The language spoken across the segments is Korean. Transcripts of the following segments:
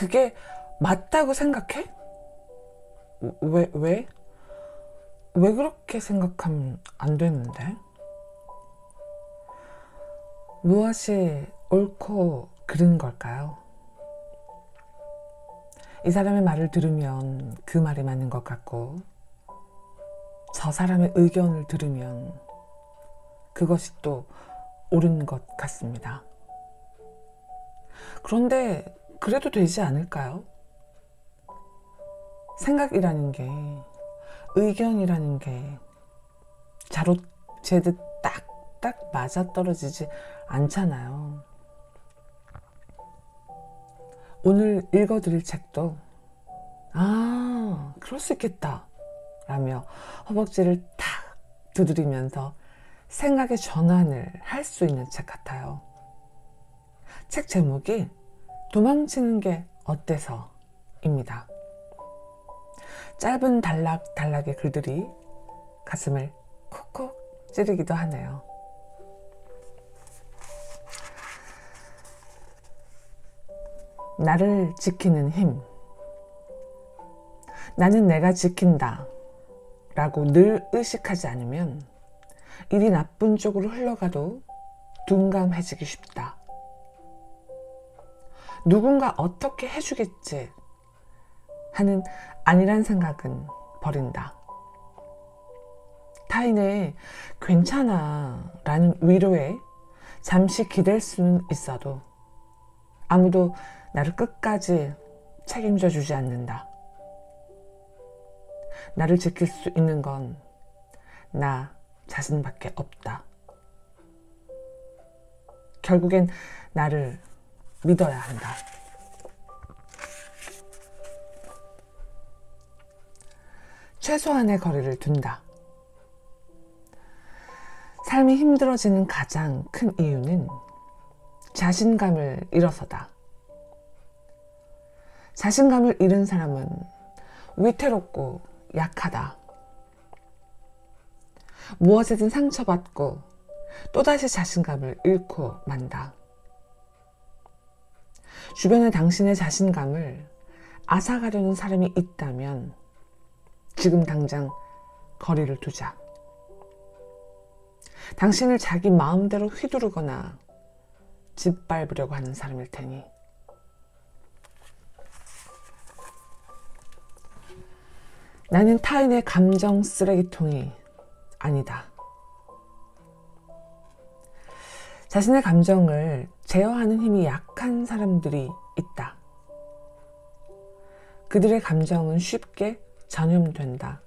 그게 맞다고 생각해? 왜? 왜 그렇게 생각하면 안 되는데? 무엇이 옳고 그른 걸까요? 이 사람의 말을 들으면 그 말이 맞는 것 같고, 저 사람의 의견을 들으면 그것이 또 옳은 것 같습니다. 그런데 그래도 되지 않을까요? 생각이라는 게, 의견이라는 게 자로재듯 딱딱 맞아떨어지지 않잖아요. 오늘 읽어드릴 책도 그럴 수 있겠다 라며 허벅지를 탁 두드리면서 생각의 전환을 할 수 있는 책 같아요. 책 제목이 도망치는 게 어때서 입니다. 짧은 단락의 글들이 가슴을 콕콕 찌르기도 하네요. 나를 지키는 힘. 나는 내가 지킨다 라고 늘 의식하지 않으면 일이 나쁜 쪽으로 흘러가도 둔감해지기 쉽다. 누군가 어떻게 해주겠지 하는 아니란 생각은 버린다. 타인의 괜찮아 라는 위로에 잠시 기댈 수는 있어도 아무도 나를 끝까지 책임져 주지 않는다. 나를 지킬 수 있는 건 나 자신밖에 없다. 결국엔 나를 믿어야 한다. 최소한의 거리를 둔다. 삶이 힘들어지는 가장 큰 이유는 자신감을 잃어서다. 자신감을 잃은 사람은 위태롭고 약하다. 무엇에든 상처받고 또다시 자신감을 잃고 만다. 주변에 당신의 자신감을 앗아가려는 사람이 있다면 지금 당장 거리를 두자. 당신을 자기 마음대로 휘두르거나 짓밟으려고 하는 사람일 테니. 나는 타인의 감정 쓰레기통이 아니다. 자신의 감정을 제어하는 힘이 약한 사람들이 있다. 그들의 감정은 쉽게 전염된다.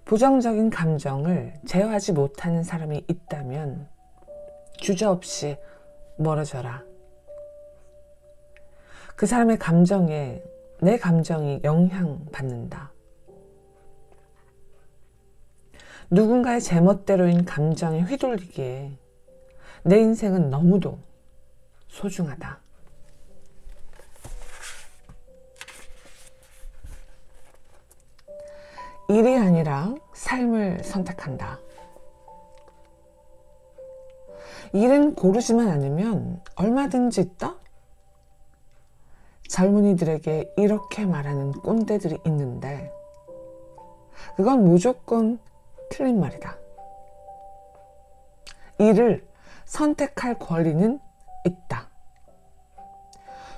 부정적인 감정을 제어하지 못하는 사람이 있다면 주저없이 멀어져라. 그 사람의 감정에 내 감정이 영향받는다. 누군가의 제멋대로인 감정에 휘둘리기에 내 인생은 너무도 소중하다. 일이 아니라 삶을 선택한다. 일은 고르지만 않으면 얼마든지 있다? 젊은이들에게 이렇게 말하는 꼰대들이 있는데 그건 무조건 틀린 말이다. 일을 선택할 권리는 있다.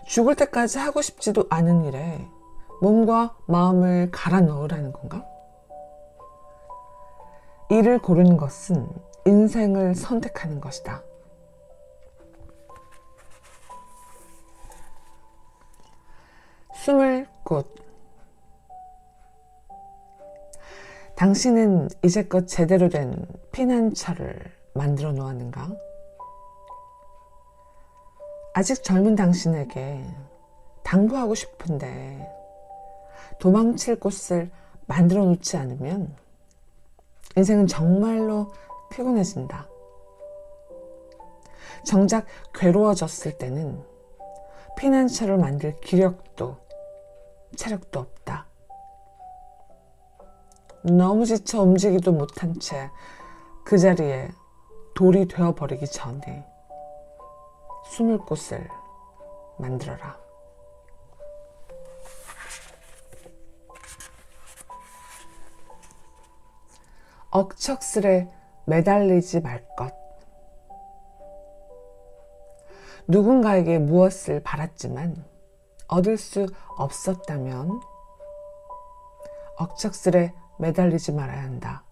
죽을 때까지 하고 싶지도 않은 일에 몸과 마음을 갈아 넣으라는 건가? 일을 고르는 것은 인생을 선택하는 것이다. 숨을 곳. 당신은 이제껏 제대로 된 피난처를 만들어 놓았는가? 아직 젊은 당신에게 당부하고 싶은데 도망칠 곳을 만들어 놓지 않으면 인생은 정말로 피곤해진다. 정작 괴로워졌을 때는 피난처를 만들 기력도 체력도 없다. 너무 지쳐 움직이도 못한 채 그 자리에 돌이 되어버리기 전에 숨을 곳을 만들어라. 억척스레 매달리지 말 것. 누군가에게 무엇을 바랐지만 얻을 수 없었다면 억척스레 매달리지 말아야 한다.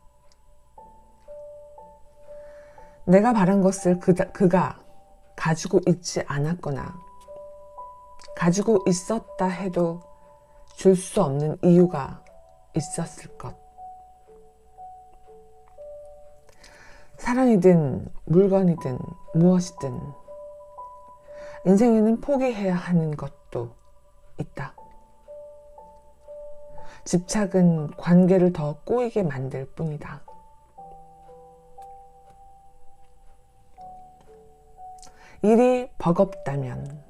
내가 바란 것을 그가 가지고 있지 않았거나 가지고 있었다 해도 줄 수 없는 이유가 있었을 것. 사랑이든 물건이든 무엇이든 인생에는 포기해야 하는 것도 있다. 집착은 관계를 더 꼬이게 만들 뿐이다. 일이 버겁다면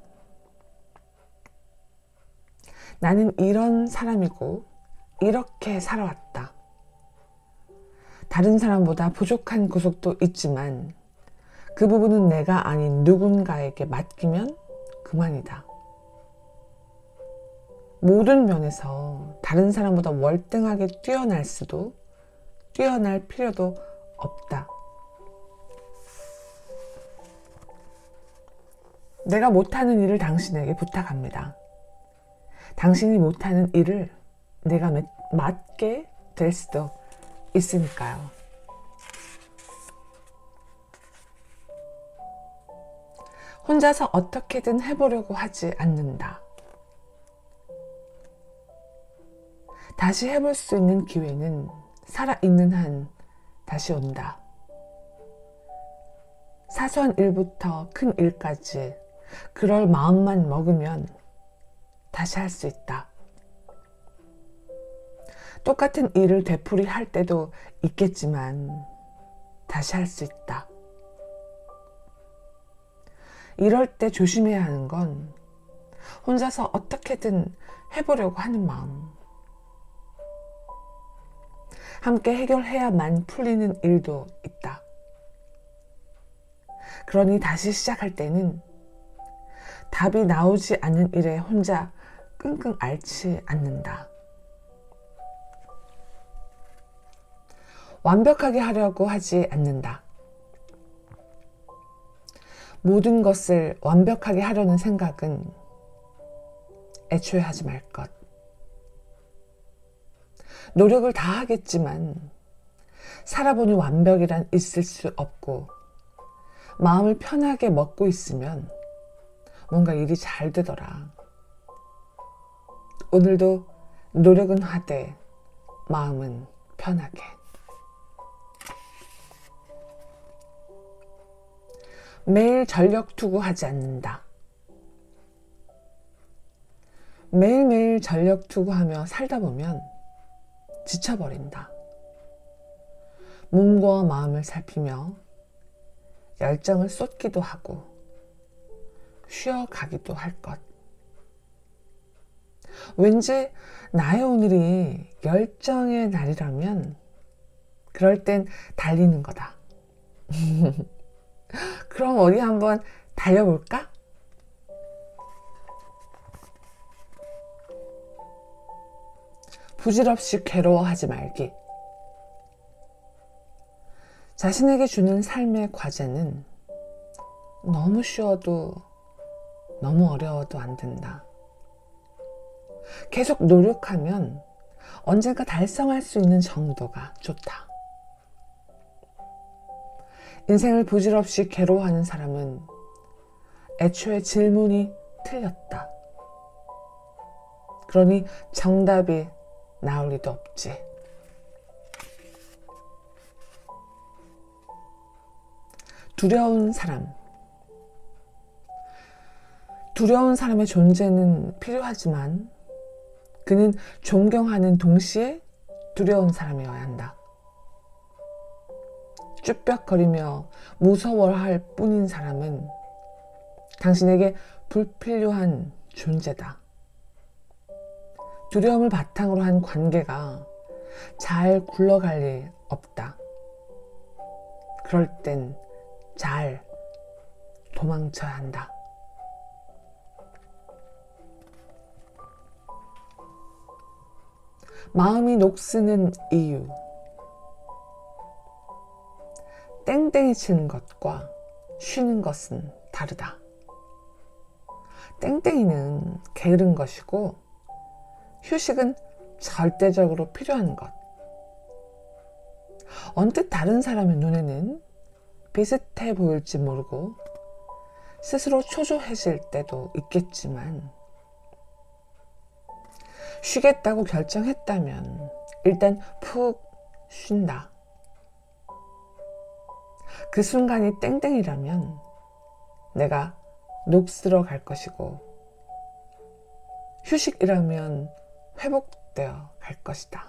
나는 이런 사람이고 이렇게 살아왔다. 다른 사람보다 부족한 구석도 있지만 그 부분은 내가 아닌 누군가에게 맡기면 그만이다. 모든 면에서 다른 사람보다 월등하게 뛰어날 필요도 없다. 내가 못하는 일을 당신에게 부탁합니다. 당신이 못하는 일을 내가 맡게 될 수도 있으니까요. 혼자서 어떻게든 해보려고 하지 않는다. 다시 해볼 수 있는 기회는 살아있는 한 다시 온다. 사소한 일부터 큰 일까지 그럴 마음만 먹으면 다시 할 수 있다. 똑같은 일을 되풀이할 때도 있겠지만 다시 할 수 있다. 이럴 때 조심해야 하는 건 혼자서 어떻게든 해보려고 하는 마음. 함께 해결해야만 풀리는 일도 있다. 그러니 다시 시작할 때는 답이 나오지 않는 일에 혼자 끙끙 앓지 않는다. 완벽하게 하려고 하지 않는다. 모든 것을 완벽하게 하려는 생각은 애초에 하지 말 것. 노력을 다 하겠지만 살아보니 완벽이란 있을 수 없고 마음을 편하게 먹고 있으면 뭔가 일이 잘 되더라. 오늘도 노력은 하되 마음은 편하게. 매일 전력 투구하지 않는다. 매일매일 전력 투구하며 살다 보면 지쳐버린다. 몸과 마음을 살피며 열정을 쏟기도 하고 쉬어가기도 할 것. 왠지 나의 오늘이 열정의 날이라면 그럴 땐 달리는 거다. 그럼 어디 한번 달려볼까? 부질없이 괴로워하지 말기. 자신에게 주는 삶의 과제는 너무 쉬워도 너무 어려워도 안 된다. 계속 노력하면 언젠가 달성할 수 있는 정도가 좋다. 인생을 부질없이 괴로워하는 사람은 애초에 질문이 틀렸다. 그러니 정답이 나올 리도 없지. 두려운 사람. 두려운 사람의 존재는 필요하지만 그는 존경하는 동시에 두려운 사람이어야 한다. 쭈뼛거리며 무서워할 뿐인 사람은 당신에게 불필요한 존재다. 두려움을 바탕으로 한 관계가 잘 굴러갈 리 없다. 그럴 땐 잘 도망쳐야 한다. 마음이 녹쓰는 이유. 땡땡이 치는 것과 쉬는 것은 다르다. 땡땡이는 게으른 것이고 휴식은 절대적으로 필요한 것. 언뜻 다른 사람의 눈에는 비슷해 보일지 모르고 스스로 초조해질 때도 있겠지만 쉬겠다고 결정했다면 일단 푹 쉰다. 그 순간이 땡땡이라면 내가 녹슬어 갈 것이고 휴식이라면 회복되어 갈 것이다.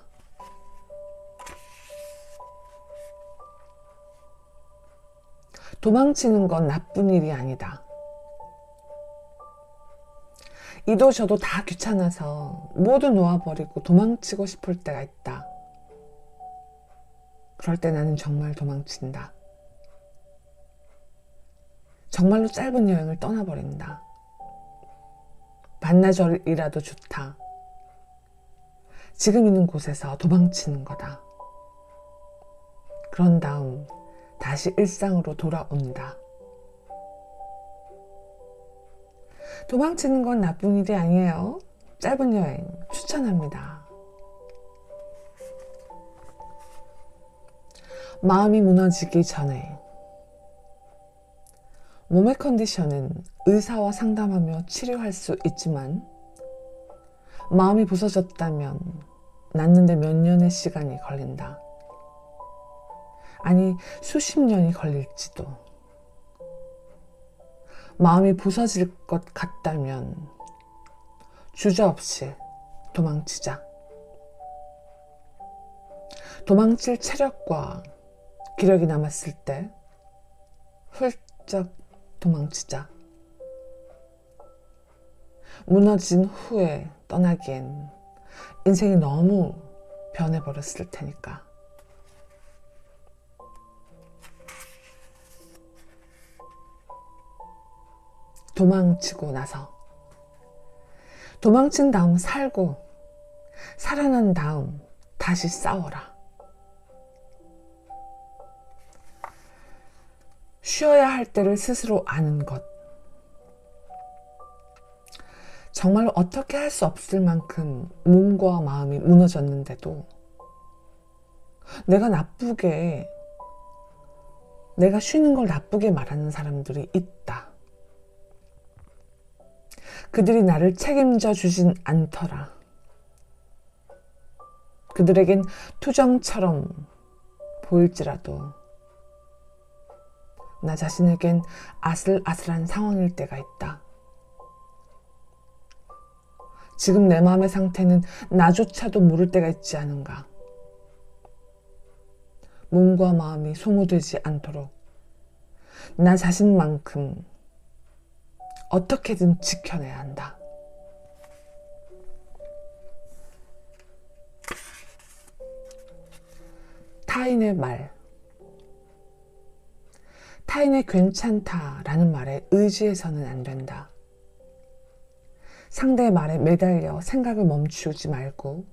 도망치는 건 나쁜 일이 아니다. 이도 저도 다 귀찮아서 모두 놓아버리고 도망치고 싶을 때가 있다. 그럴 때 나는 정말 도망친다. 정말로 짧은 여행을 떠나버린다. 반나절이라도 좋다. 지금 있는 곳에서 도망치는 거다. 그런 다음 다시 일상으로 돌아온다. 도망치는 건 나쁜 일이 아니에요. 짧은 여행 추천합니다. 마음이 무너지기 전에. 몸의 컨디션은 의사와 상담하며 치료할 수 있지만 마음이 부서졌다면 낫는데 몇 년의 시간이 걸린다. 아니, 수십 년이 걸릴지도. 마음이 부서질 것 같다면 주저없이 도망치자. 도망칠 체력과 기력이 남았을 때 훌쩍 도망치자. 무너진 후에 떠나기엔 인생이 너무 변해버렸을 테니까. 도망치고 나서 도망친 다음 살고 살아난 다음 다시 싸워라. 쉬어야 할 때를 스스로 아는 것. 정말로 어떻게 할 수 없을 만큼 몸과 마음이 무너졌는데도 내가 쉬는 걸 나쁘게 말하는 사람들이 있다. 그들이 나를 책임져 주진 않더라. 그들에겐 투정처럼 보일지라도 나 자신에겐 아슬아슬한 상황일 때가 있다. 지금 내 마음의 상태는 나조차도 모를 때가 있지 않은가. 몸과 마음이 소모되지 않도록 나 자신만큼 어떻게든 지켜내야 한다. 타인의 말. 타인의 괜찮다라는 말에 의지해서는 안 된다. 상대의 말에 매달려 생각을 멈추지 말고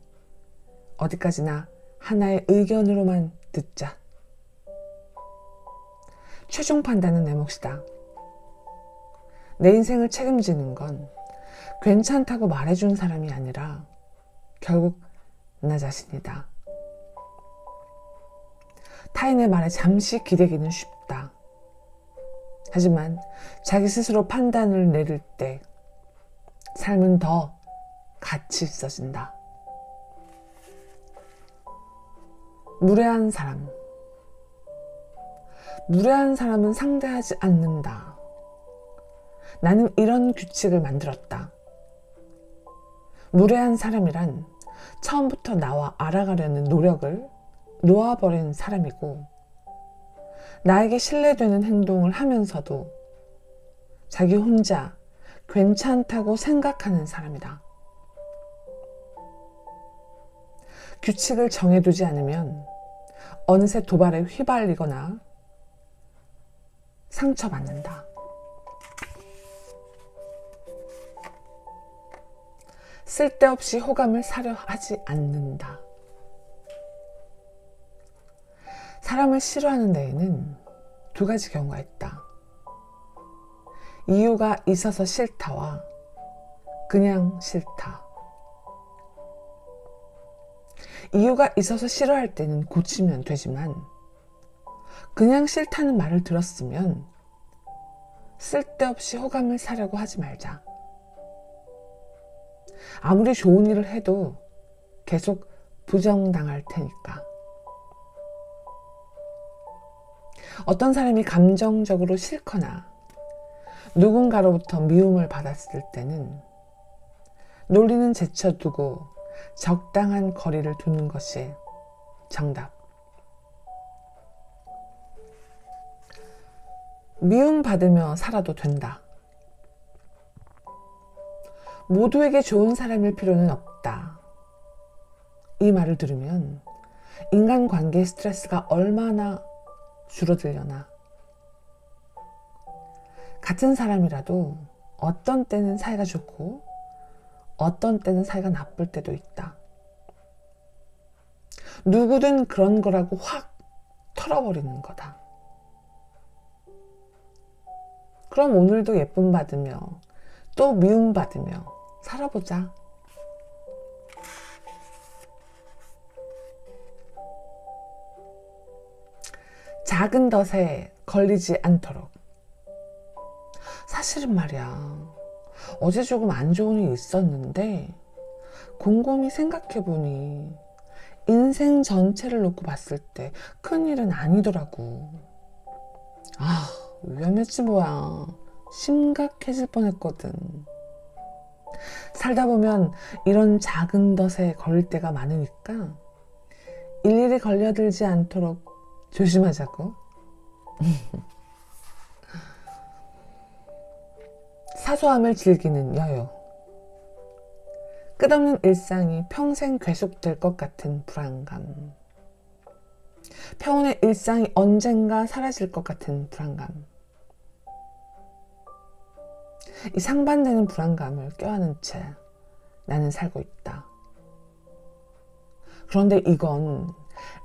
어디까지나 하나의 의견으로만 듣자. 최종 판단은 내 몫이다. 내 인생을 책임지는 건 괜찮다고 말해준 사람이 아니라 결국 나 자신이다. 타인의 말에 잠시 기대기는 쉽다. 하지만 자기 스스로 판단을 내릴 때 삶은 더 가치 있어진다. 무례한 사람. 무례한 사람은 상대하지 않는다. 나는 이런 규칙을 만들었다. 무례한 사람이란 처음부터 나와 알아가려는 노력을 놓아버린 사람이고 나에게 신뢰되는 행동을 하면서도 자기 혼자 괜찮다고 생각하는 사람이다. 규칙을 정해두지 않으면 어느새 도발에 휘발리거나 상처받는다. 쓸데없이 호감을 사려 하지 않는다. 사람을 싫어하는 데에는 두 가지 경우가 있다. 이유가 있어서 싫다와 그냥 싫다. 이유가 있어서 싫어할 때는 고치면 되지만 그냥 싫다는 말을 들었으면 쓸데없이 호감을 사려고 하지 말자. 아무리 좋은 일을 해도 계속 부정당할 테니까. 어떤 사람이 감정적으로 싫거나 누군가로부터 미움을 받았을 때는 논리는 제쳐두고 적당한 거리를 두는 것이 정답. 미움받으며 살아도 된다. 모두에게 좋은 사람일 필요는 없다. 이 말을 들으면 인간관계의 스트레스가 얼마나 줄어들려나. 같은 사람이라도 어떤 때는 사이가 좋고 어떤 때는 사이가 나쁠 때도 있다. 누구든 그런 거라고 확 털어버리는 거다. 그럼 오늘도 예쁨 받으며 또 미움 받으며 살아보자. 작은 덫에 걸리지 않도록. 사실은 말이야, 어제 조금 안 좋은 일이 있었는데 곰곰이 생각해보니 인생 전체를 놓고 봤을 때 큰일은 아니더라고. 아, 위험했지 뭐야. 심각해질 뻔했거든. 살다 보면 이런 작은 덫에 걸릴 때가 많으니까 일일이 걸려들지 않도록 조심하자고. 사소함을 즐기는 여유. 끝없는 일상이 평생 계속될 것 같은 불안감. 평온의 일상이 언젠가 사라질 것 같은 불안감. 이 상반되는 불안감을 껴안은 채 나는 살고 있다. 그런데 이건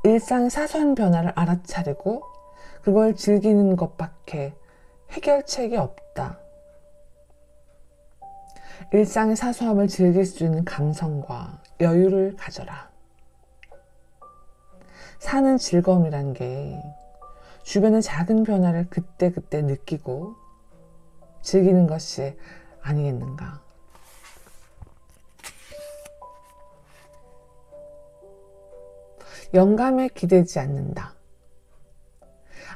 일상의 사소한 변화를 알아차리고 그걸 즐기는 것밖에 해결책이 없다. 일상의 사소함을 즐길 수 있는 감성과 여유를 가져라. 사는 즐거움이란 게 주변의 작은 변화를 그때그때 느끼고 즐기는 것이 아니겠는가. 영감에 기대지 않는다.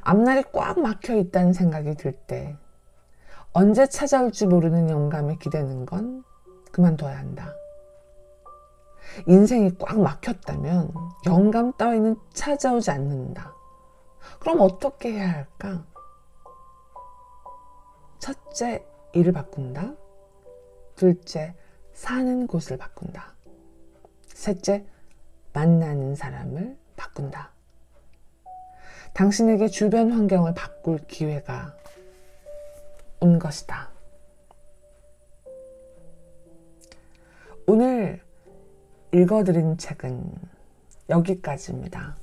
앞날이 꽉 막혀 있다는 생각이 들 때 언제 찾아올지 모르는 영감에 기대는 건 그만둬야 한다. 인생이 꽉 막혔다면 영감 따위는 찾아오지 않는다. 그럼 어떻게 해야 할까? 첫째, 일을 바꾼다. 둘째, 사는 곳을 바꾼다. 셋째, 만나는 사람을 바꾼다. 당신에게 주변 환경을 바꿀 기회가 온 것이다. 오늘 읽어드린 책은 여기까지입니다.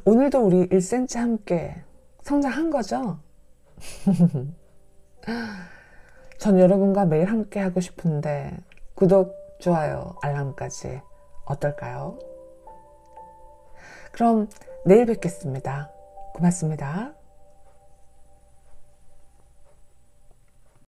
오늘도 우리 1cm 함께 성장한 거죠? 전 여러분과 매일 함께 하고 싶은데 구독, 좋아요, 알람까지 어떨까요? 그럼 내일 뵙겠습니다. 고맙습니다.